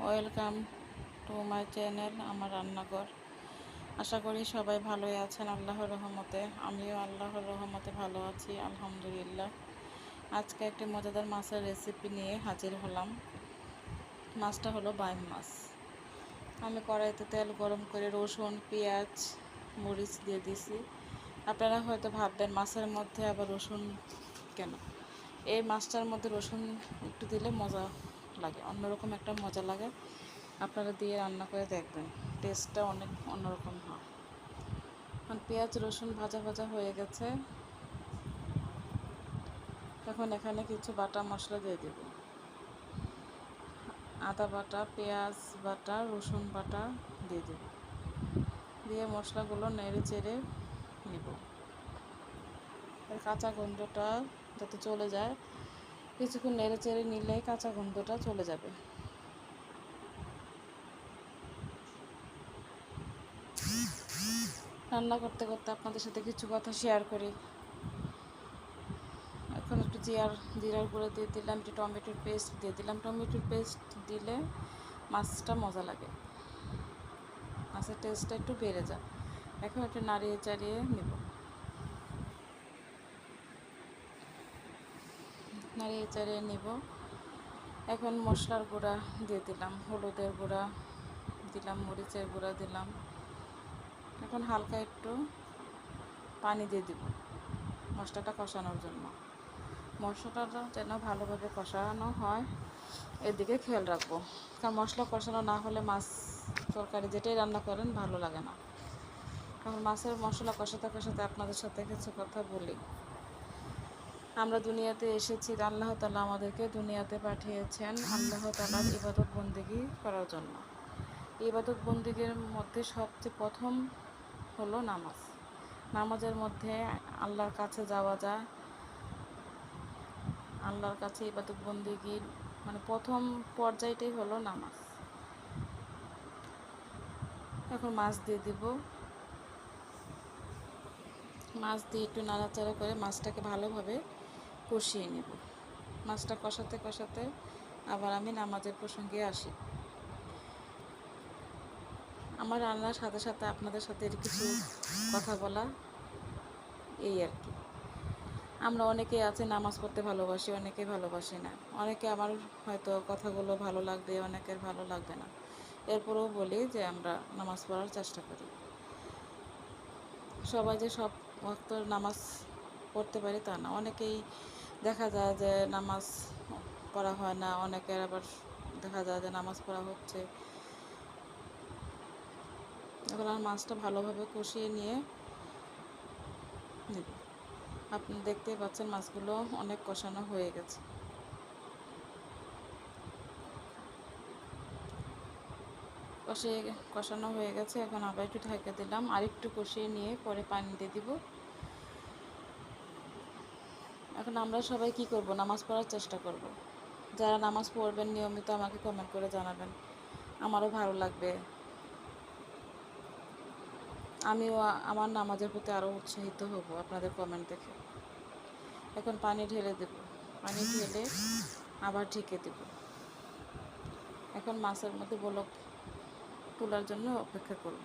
Welcome to my channel আমার রান্নাঘর। আশা করি সবাই ভালোই আছেন আল্লাহর রহমতে। আমিও আল্লাহর রহমতে ভালো আছি, আলহামদুলিল্লাহ। আজকে একটি মজাদার মাছের রেসিপি নিয়ে হাজির হলাম। মাছটা হলো বাইম মাছ। আমি কড়াইতে তেল গরম করে রসুন, পেঁয়াজ, মরিচ দিয়ে দিছি। আপনারা হয়তো ভাববেন মাছের মধ্যে আবার রসুন কেন? এই মাছটার মধ্যে রসুন একটু দিলে মজা লাগে, অন্যরকম একটা মজা লাগে। আপনারা দিয়ে রান্না করে দেখবেন, টেস্টটা অনেক অন্যরকম হয়। এখন পেঁয়াজ রসুন ভাজা ভাজা হয়ে গেছে। এখন এখানে কিছু বাটা মশলা দিয়ে দেব। আদা বাটা, পেঁয়াজ বাটা, রসুন বাটা দিয়ে দেব। দিয়ে মশলাগুলো নেড়ে চেড়ে নেব। এর কাঁচা গন্ধটা যাতে চলে যায়, কিছুক্ষণ নেড়ে চেড়ে নিলে কাঁচা গন্ধটা চলে যাবে। রান্না করতে করতে আপনাদের সাথে কিছু কথা শেয়ার করি। এখন একটু জিরার গুঁড়ো দিয়ে দিলাম, একটু টমেটোর পেস্ট দিয়ে দিলাম। টমেটোর পেস্ট দিলে মাছটা মজা লাগে, মাছের টেস্টটা একটু বেড়ে যায়। এখন একটু নাড়িয়ে চাড়িয়ে নেব। এখন মশলার গুঁড়া দিয়ে দিলাম, হলুদের গুঁড়া দিলাম, মরিচের গুঁড়া দিলাম। এখন হালকা একটু পানি দিয়ে দিব মশলাটা কষানোর জন্য। মশলাটা যেন ভালোভাবে কষানো হয় এদিকে খেয়াল রাখবো, কারণ মশলা কষানো না হলে মাছ তরকারি যেটাই রান্না করেন ভালো লাগে না। কারণ মাছের মশলা কষাতে কষাতে আপনাদের সাথে কিছু কথা বলি। আমরা দুনিয়াতে এসেছি, আল্লাহ তাআলা আমাদেরকে দুনিয়াতে পাঠিয়েছেন আল্লাহ তাআলার ইবাদত বন্দেগী করার জন্য। ইবাদত বন্দেগীর মধ্যে সবচেয়ে প্রথম হলো নামাজ। নামাজের মধ্যে আল্লাহর কাছে যাওয়া যায়। আল্লাহর কাছে ইবাদত বন্দেগীর মানে প্রথম পর্যায়টাই হলো নামাজ। এখন মাছ দিয়ে দিব। মাছ দিয়ে একটু নাড়াচাড়া করে মাছটাকে ভালোভাবে কষিয়ে নেব। মাছটা কষাতে কষাতে আবার আমি নামাজের প্রসঙ্গে আসি। আমার রান্নার সাথে সাথে আপনাদের সাথে কিছু কথা বলা, এই আর কি। আমরা অনেকেই আছে নামাজ পড়তে ভালোবাসি, অনেকে ভালোবাসি না। অনেকে আমার হয়তো কথাগুলো ভালো লাগবে, অনেকের ভালো লাগবে না। এরপরেও বলি যে আমরা নামাজ পড়ার চেষ্টা করি। সবাই যে সব ওয়াক্ত নামাজ পড়তে পারি তা না। অনেকেই দেখা যায় যে নামাজ পড়া হয় না, অনেকের আবার দেখা যায় যে নামাজ পড়া হচ্ছে। এখন আর মাছটা ভালোভাবে কষিয়ে নিয়ে নেব। আপনি দেখতেই পাচ্ছেন মাছগুলো অনেক কষানো হয়ে গেছে। কষানো হয়ে গেছে। এখন আবার একটু ঢেকে দিলাম, আর একটু কষিয়ে নিয়ে পরে পানি দিয়ে দিব। এখন আমরা সবাই কি করব? নামাজ পড়ার চেষ্টা করব। যারা নামাজ পড়বেন নিয়মিত আমাকে কমেন্ট করে জানাবেন, আমারও ভালো লাগবে। আমিও আমার নামাজের প্রতি আরও উৎসাহিত হব আপনাদের কমেন্ট দেখে। এখন পানি ঢেলে দেব। পানি ঢেলে আবার ঢেকে দেব। এখন মাছের মধ্যে বলক তোলার জন্য অপেক্ষা করব।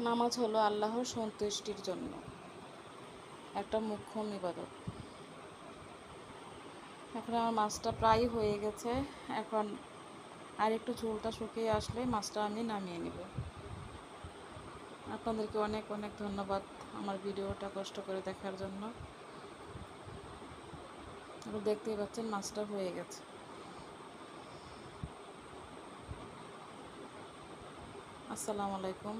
নামাজ হলো আল্লাহর সন্তুষ্টির জন্য একটা মুখ্য ইবাদত। এখন আমার মাছটা প্রায় হয়ে গেছে। এখন আর একটু ঝোলটা শুকিয়ে আসলে মাছটা আমি নামিয়ে নেব। আপনাদেরকে অনেক অনেক ধন্যবাদ আমার ভিডিওটা কষ্ট করে দেখার জন্য। এখন দেখতেই পাচ্ছেন মাছটা হয়ে গেছে। আসসালামু আলাইকুম।